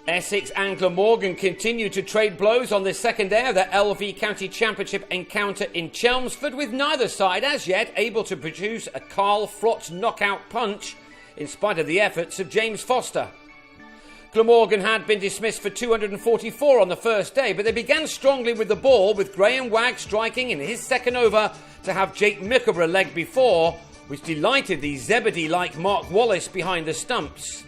Essex and Glamorgan continue to trade blows on the second day of their LV County Championship encounter in Chelmsford, with neither side as yet able to produce a Carl Frotz knockout punch in spite of the efforts of James Foster. Glamorgan had been dismissed for 244 on the first day, but they began strongly with the ball, with Graham Wagg striking in his second over to have Jake Mickleborough legged before, which delighted the Zebedee-like Mark Wallace behind the stumps.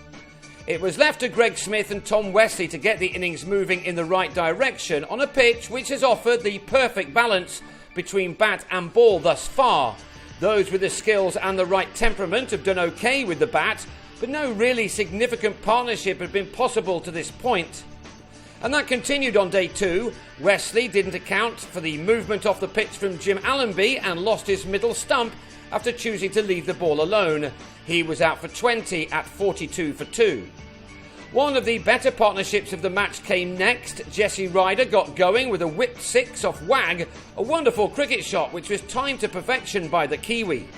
It was left to Greg Smith and Tom Wesley to get the innings moving in the right direction on a pitch which has offered the perfect balance between bat and ball thus far. Those with the skills and the right temperament have done okay with the bat, but no really significant partnership had been possible to this point. And that continued on day two. Wesley didn't account for the movement off the pitch from Jim Allenby and lost his middle stump after choosing to leave the ball alone. He was out for 20 at 42 for 2. One of the better partnerships of the match came next. Jesse Ryder got going with a whipped six off Wagg, a wonderful cricket shot which was timed to perfection by the Kiwi.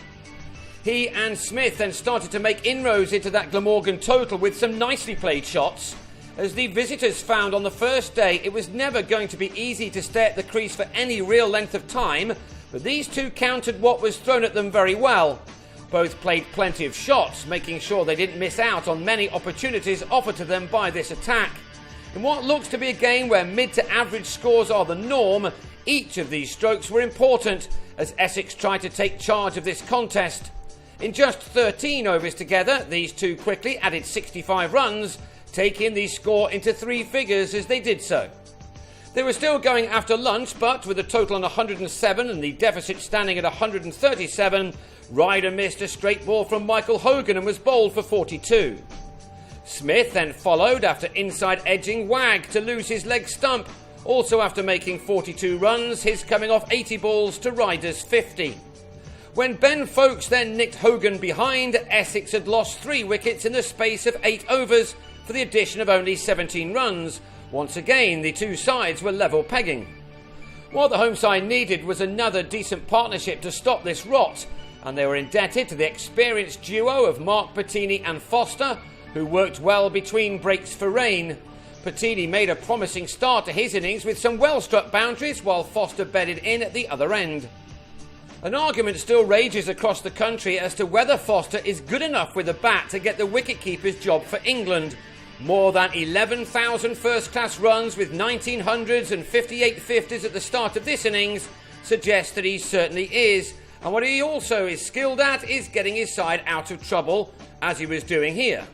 He and Smith then started to make inroads into that Glamorgan total with some nicely played shots. As the visitors found on the first day, it was never going to be easy to stay at the crease for any real length of time, but these two countered what was thrown at them very well. Both played plenty of shots, making sure they didn't miss out on many opportunities offered to them by this attack. In what looks to be a game where mid to average scores are the norm, each of these strokes were important as Essex tried to take charge of this contest. In just 13 overs together, these two quickly added 65 runs, taking the score into three figures as they did so. They were still going after lunch, but with a total on 107 and the deficit standing at 137, Ryder missed a straight ball from Michael Hogan and was bowled for 42. Smith then followed after inside edging Wagg to lose his leg stump, also after making 42 runs, his coming off 80 balls to Ryder's 50. When Ben Foakes then nicked Hogan behind, Essex had lost 3 wickets in the space of 8 overs for the addition of only 17 runs. Once again, the two sides were level pegging. What the home side needed was another decent partnership to stop this rot, and they were indebted to the experienced duo of Mark Patini and Foster, who worked well between breaks for rain. Patini made a promising start to his innings with some well-struck boundaries, while Foster bedded in at the other end. An argument still rages across the country as to whether Foster is good enough with the bat to get the wicketkeeper's job for England. More than 11,000 first-class runs with 1900s and 58 50s at the start of this innings suggests that he certainly is, and what he also is skilled at is getting his side out of trouble, as he was doing here.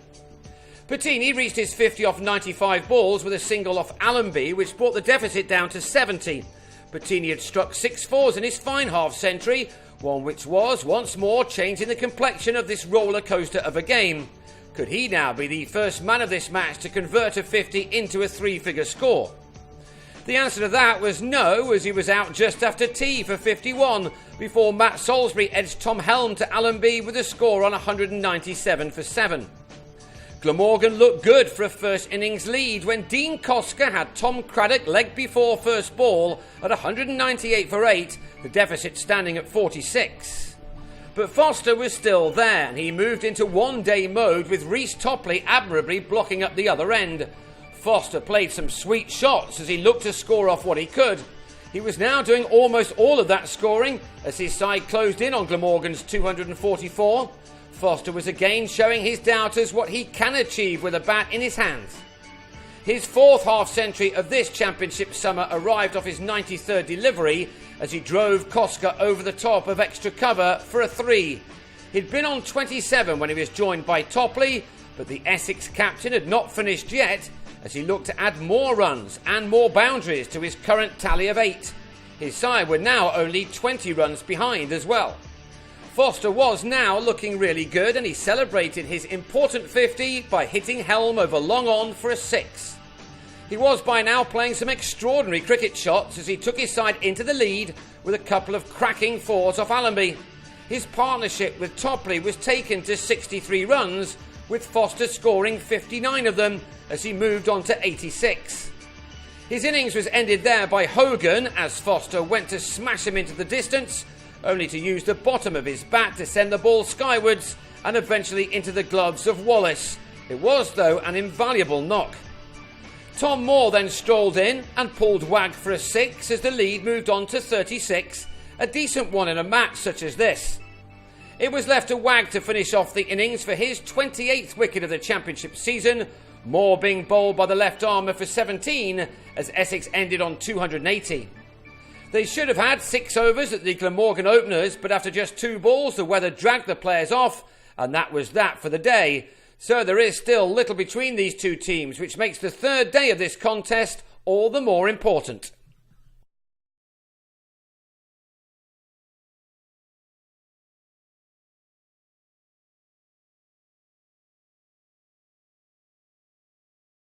Patini reached his 50 off 95 balls with a single off Allenby, which brought the deficit down to 70. Patini had struck 6 fours in his fine half-century, one which was, once more, changing the complexion of this roller coaster of a game. Could he now be the first man of this match to convert a 50 into a 3-figure score? The answer to that was no, as he was out just after tea for 51, before Matt Salisbury edged Tom Helm to Allenby with a score on 197 for 7. Glamorgan looked good for a first innings lead when Dean Koska had Tom Craddock legged before first ball at 198 for 8, the deficit standing at 46. But Foster was still there, and he moved into one-day mode with Reece Topley admirably blocking up the other end. Foster played some sweet shots as he looked to score off what he could. He was now doing almost all of that scoring as his side closed in on Glamorgan's 244. Foster was again showing his doubters what he can achieve with a bat in his hands. His 4th half-century of this championship summer arrived off his 93rd delivery as he drove Koska over the top of extra cover for a 3. He'd been on 27 when he was joined by Topley, but the Essex captain had not finished yet as he looked to add more runs and more boundaries to his current tally of 8. His side were now only 20 runs behind as well. Foster was now looking really good, and he celebrated his important 50 by hitting Helm over long on for a 6. He was by now playing some extraordinary cricket shots as he took his side into the lead with a couple of cracking 4s off Allenby. His partnership with Topley was taken to 63 runs, with Foster scoring 59 of them as he moved on to 86. His innings was ended there by Hogan as Foster went to smash him into the distance, only to use the bottom of his bat to send the ball skywards and eventually into the gloves of Wallace. It was, though, an invaluable knock. Tom Moore then strolled in and pulled Wag for a 6 as the lead moved on to 36, a decent one in a match such as this. It was left to Wag to finish off the innings for his 28th wicket of the championship season, Moore being bowled by the left armer for 17 as Essex ended on 280. They should have had 6 overs at the Glamorgan openers, but after just 2 balls the weather dragged the players off, and that was that for the day. So there is still little between these two teams, which makes the third day of this contest all the more important.